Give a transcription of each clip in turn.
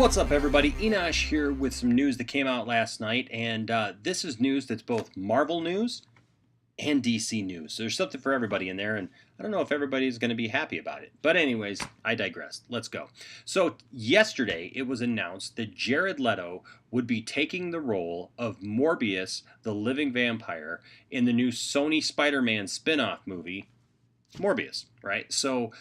What's up, everybody? Enosh here with some news that came out last night, and this is news that's both Marvel news and DC news. So there's something for everybody in there, and I don't know if everybody's going to be happy about it. But anyways, I digress. Let's go. So yesterday, it was announced that Jared Leto would be taking the role of Morbius, the living vampire, in the new Sony Spider-Man spin-off movie, Morbius, right? So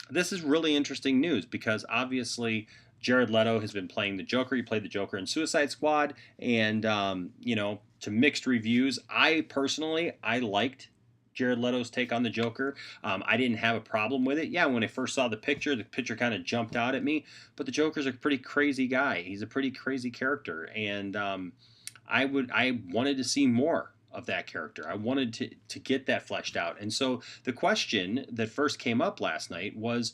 this is really interesting news because obviously Jared Leto has been playing the Joker. He played the Joker in Suicide Squad, and to mixed reviews. I liked Jared Leto's take on the Joker. I didn't have a problem with it. Yeah, when I first saw the picture kind of jumped out at me. But the Joker's a pretty crazy guy. He's a pretty crazy character, and I wanted to see more of that character. I wanted to get that fleshed out. And so the question that first came up last night was,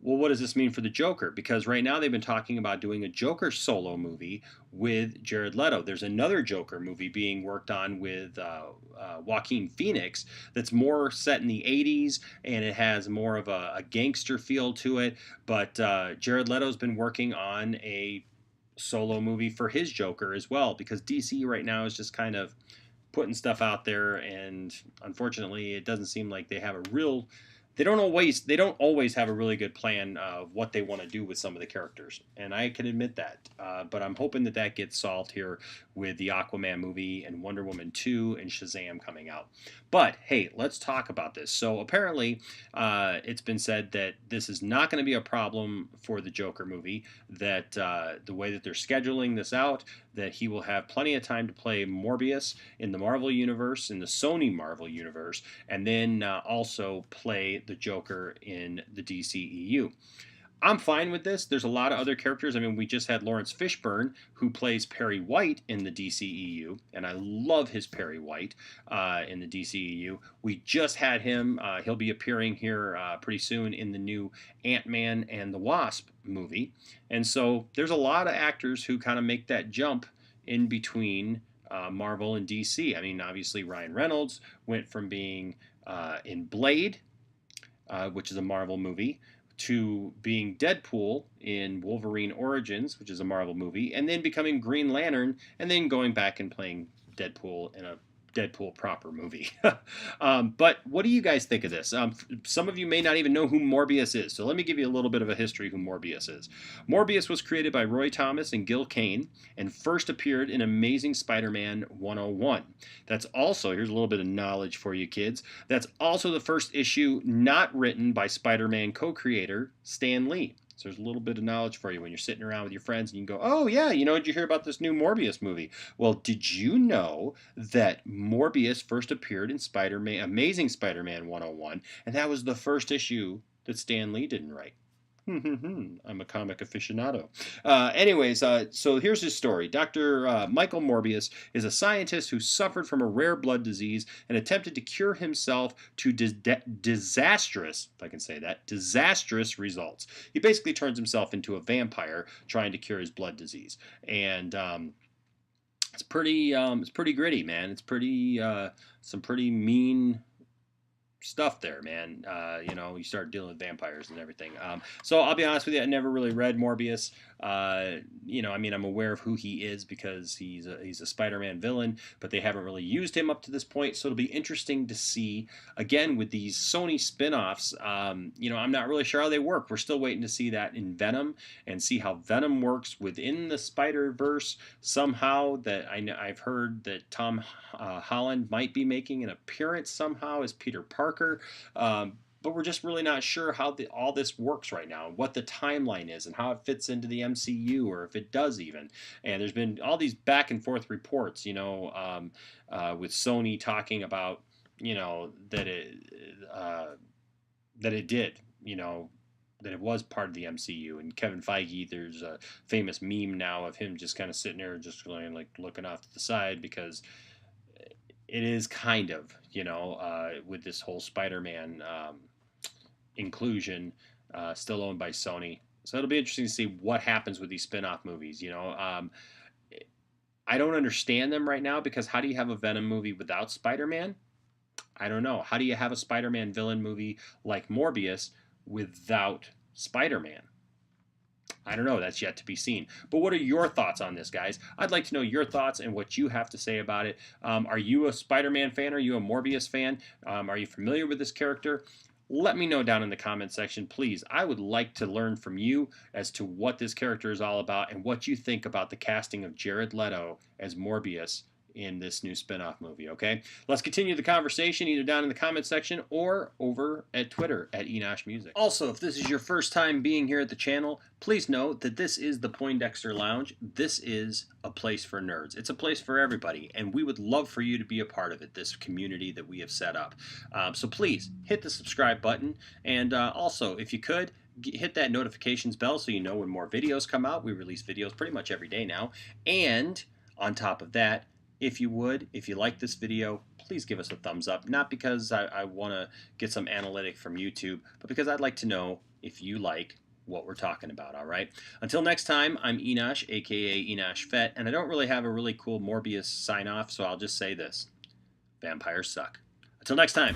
well, what does this mean for the Joker? Because right now they've been talking about doing a Joker solo movie with Jared Leto. There's another Joker movie being worked on with Joaquin Phoenix that's more set in the 80s, and it has more of a gangster feel to it. But Jared Leto's been working on a solo movie for his Joker as well, because DC right now is just kind of putting stuff out there, and unfortunately it doesn't seem like they have a real they don't always have a really good plan of what they want to do with some of the characters, and I can admit that. But I'm hoping that gets solved here with the Aquaman movie and Wonder Woman 2 and Shazam coming out. But hey, let's talk about this. So apparently, it's been said that this is not going to be a problem for the Joker movie. That the way that they're scheduling this out, that he will have plenty of time to play Morbius in the Marvel Universe, in the Sony Marvel Universe, and then also play the Joker in the DCEU. I'm fine with this. There's a lot of other characters. I mean, we just had Lawrence Fishburne, who plays Perry White in the DCEU, and I love his Perry White in the DCEU. We just had him. He'll be appearing here pretty soon in the new Ant-Man and the Wasp movie. And so there's a lot of actors who kind of make that jump in between Marvel and DC. I mean, obviously, Ryan Reynolds went from being in Blade, which is a Marvel movie, to being Deadpool in Wolverine Origins, which is a Marvel movie, and then becoming Green Lantern, and then going back and playing Deadpool in a Deadpool proper movie. But what do you guys think of this? Some of you may not even know who Morbius is, so let me give you a little bit of a history who Morbius is. Morbius was created by Roy Thomas and Gil Kane and first appeared in Amazing Spider-Man 101. That's also, here's a little bit of knowledge for you kids, that's also the first issue not written by Spider-Man co-creator Stan Lee. So there's a little bit of knowledge for you when you're sitting around with your friends and you can go, oh yeah, did you hear about this new Morbius movie? Well, did you know that Morbius first appeared in Amazing Spider-Man 101, and that was the first issue that Stan Lee didn't write? I'm a comic aficionado. So here's his story. Dr. Michael Morbius is a scientist who suffered from a rare blood disease and attempted to cure himself to disastrous, if I can say that, disastrous results. He basically turns himself into a vampire trying to cure his blood disease. And it's pretty gritty, man. It's some pretty mean stuff there, man. You start dealing with vampires and everything. So I'll be honest with you, I never really read Morbius. I'm aware of who he is because he's a Spider-Man villain, but they haven't really used him up to this point. So it'll be interesting to see again with these Sony spin-offs. I'm not really sure how they work. We're still waiting to see that in Venom and see how Venom works within the Spider-Verse somehow. That I've heard that Tom Holland might be making an appearance somehow as Peter Parker. But we're just really not sure how all this works right now, what the timeline is, and how it fits into the MCU, or if it does even. And there's been all these back and forth reports, with Sony talking about, that it did, that it was part of the MCU. And Kevin Feige, there's a famous meme now of him just kind of sitting there, just like looking off to the side, because it is kind of, with this whole Spider-Man inclusion, still owned by Sony. So it'll be interesting to see what happens with these spin-off movies. I don't understand them right now, because how do you have a Venom movie without Spider-Man? I don't know. How do you have a Spider-Man villain movie like Morbius without Spider-Man? I don't know. That's yet to be seen. But what are your thoughts on this, guys? I'd like to know your thoughts and what you have to say about it. Are you a Spider-Man fan? Are you a Morbius fan? Are you familiar with this character? Let me know down in the comment section, please. I would like to learn from you as to what this character is all about and what you think about the casting of Jared Leto as Morbius in this new spin-off movie, okay? Let's continue the conversation either down in the comment section or over at Twitter at Enosh Music. Also, if this is your first time being here at the channel, please note that this is the Poindexter Lounge. This is a place for nerds. It's a place for everybody, and we would love for you to be a part of it, this community that we have set up. So please hit the subscribe button, and also, if you could, hit that notifications bell so you know when more videos come out. We release videos pretty much every day now. And on top of that, if you like this video, please give us a thumbs up. Not because I want to get some analytic from YouTube, but because I'd like to know if you like what we're talking about, all right? Until next time, I'm Enosh, a.k.a. Enosh Fett, and I don't really have a really cool Morbius sign-off, so I'll just say this. Vampires suck. Until next time.